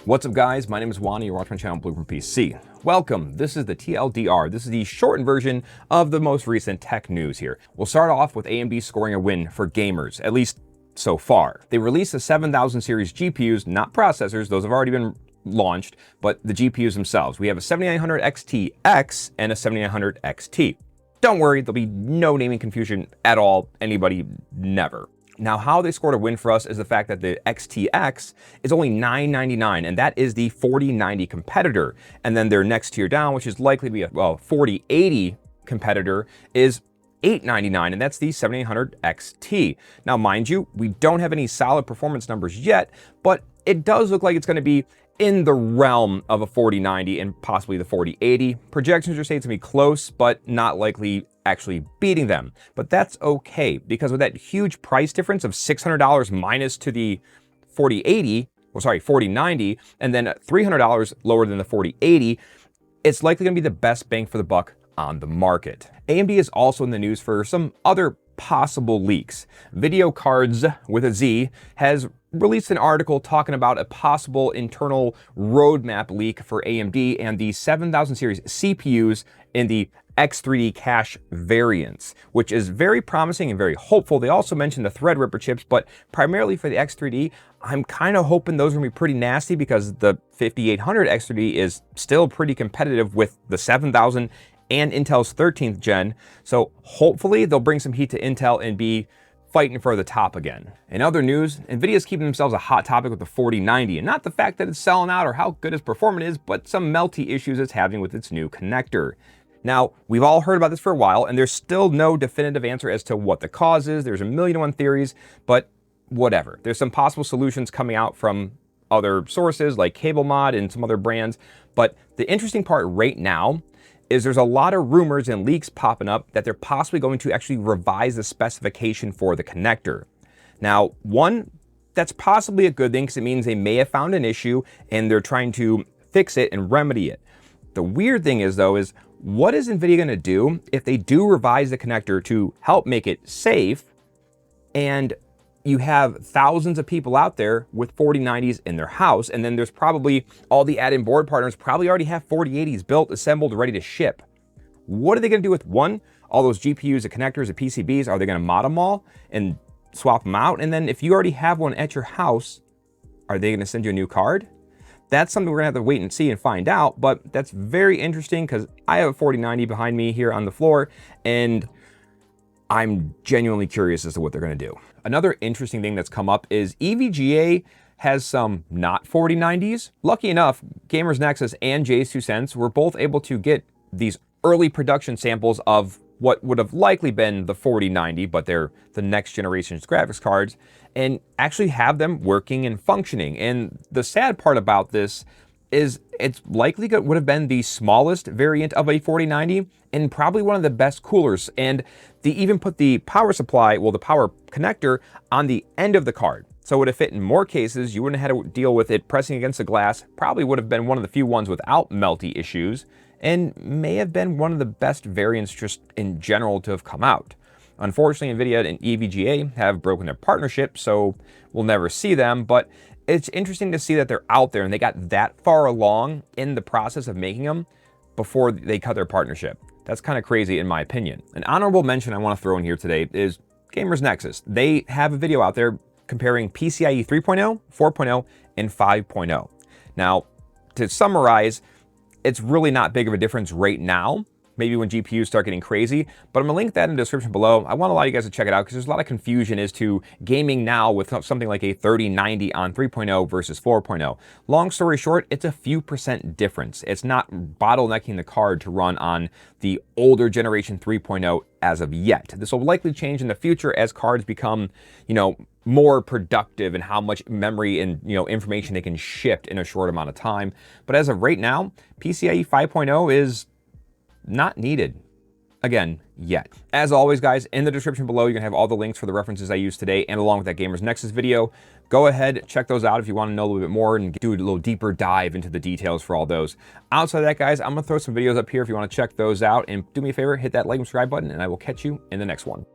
What's up guys, my name is Juan, you're watching my channel Blueprint PC. Welcome, this is the TLDR. This is the shortened version of the most recent tech news here. We'll start off with AMD scoring a win for gamers, at least so far. They released the 7000 series GPUs, not processors, those have already been launched, but the GPUs themselves. We have a 7900 XT-X and a 7900 XT. Don't worry, there'll be no naming confusion at all, anybody, never. Now, how they scored a win for us is the fact that the XT-X is only $999, and that is the 4090 competitor. And then their next tier down, which is likely to be a 4080 competitor, is $899, and that's the 7800 XT. Now, mind you, we don't have any solid performance numbers yet, but it does look like it's going to be in the realm of a 4090 and possibly the 4080. Projections are saying it's going to be close, but not likely actually beating them. But that's okay, because with that huge price difference of $600 minus to the 4090, and then $300 lower than the 4080, it's likely going to be the best bang for the buck on the market. AMD is also in the news for some other possible leaks. Video Cards with a Z has released an article talking about a possible internal roadmap leak for AMD and the 7000 series CPUs in the X3D cache variants, which is very promising and very hopeful. They also mentioned the Threadripper chips, but primarily for the X3D, I'm kind of hoping those are going to be pretty nasty because the 5800 X3D is still pretty competitive with the 7000 and Intel's 13th gen. So hopefully they'll bring some heat to Intel and be fighting for the top again. In other news, NVIDIA's keeping themselves a hot topic with the 4090, and not the fact that it's selling out or how good its performance is, but some melty issues it's having with its new connector. Now, we've all heard about this for a while, and there's still no definitive answer as to what the cause is. There's a million and one theories, but whatever. There's some possible solutions coming out from other sources like CableMod and some other brands, but the interesting part right now is there's a lot of rumors and leaks popping up that they're possibly going to actually revise the specification for the connector. Now, one, that's possibly a good thing because it means they may have found an issue and they're trying to fix it and remedy it. The weird thing is though, is what is NVIDIA gonna do if they do revise the connector to help make it safe and you have thousands of people out there with 4090s in their house, and then there's probably all the add-in board partners probably already have 4080s built, assembled, ready to ship. What are they gonna do with one, all those GPUs, the connectors, the PCBs? Are they gonna mod them all and swap them out? And then if you already have one at your house, are they gonna send you a new card? That's something we're gonna have to wait and see and find out, but that's very interesting because I have a 4090 behind me here on the floor, and I'm genuinely curious as to what they're gonna do. Another interesting thing that's come up is EVGA has some not 4090s. Lucky enough, Gamers Nexus and JAYZ 2 Cents were both able to get these early production samples of what would have likely been the 4090, but they're the next generation's graphics cards, and actually have them working and functioning. And the sad part about this is it's likely would have been the smallest variant of a 4090 and probably one of the best coolers. And they even put the power supply, well, the power connector on the end of the card. So it would have fit in more cases. You wouldn't have had to deal with it pressing against the glass. Probably would have been one of the few ones without melty issues, and may have been one of the best variants just in general to have come out. Unfortunately, NVIDIA and EVGA have broken their partnership, so we'll never see them, but it's interesting to see that they're out there and they got that far along in the process of making them before they cut their partnership. That's kind of crazy in my opinion. An honorable mention I want to throw in here today is Gamers Nexus. They have a video out there comparing PCIe 3.0, 4.0, and 5.0. Now, to summarize, it's really not big of a difference right now. Maybe when GPUs start getting crazy, but I'm gonna link that in the description below. I want a lot of you guys to check it out because there's a lot of confusion as to gaming now with something like a 3090 on 3.0 versus 4.0. Long story short, it's a few percent difference. It's not bottlenecking the card to run on the older generation 3.0 as of yet. This will likely change in the future as cards become, more productive and how much memory and information they can shift in a short amount of time. But as of right now, PCIe 5.0 is not needed, again, yet. As always, guys, in the description below, you're gonna have all the links for the references I used today and along with that Gamers Nexus video. Go ahead, check those out if you wanna know a little bit more and do a little deeper dive into the details for all those. Outside of that, guys, I'm gonna throw some videos up here if you wanna check those out, and do me a favor, hit that like and subscribe button, and I will catch you in the next one.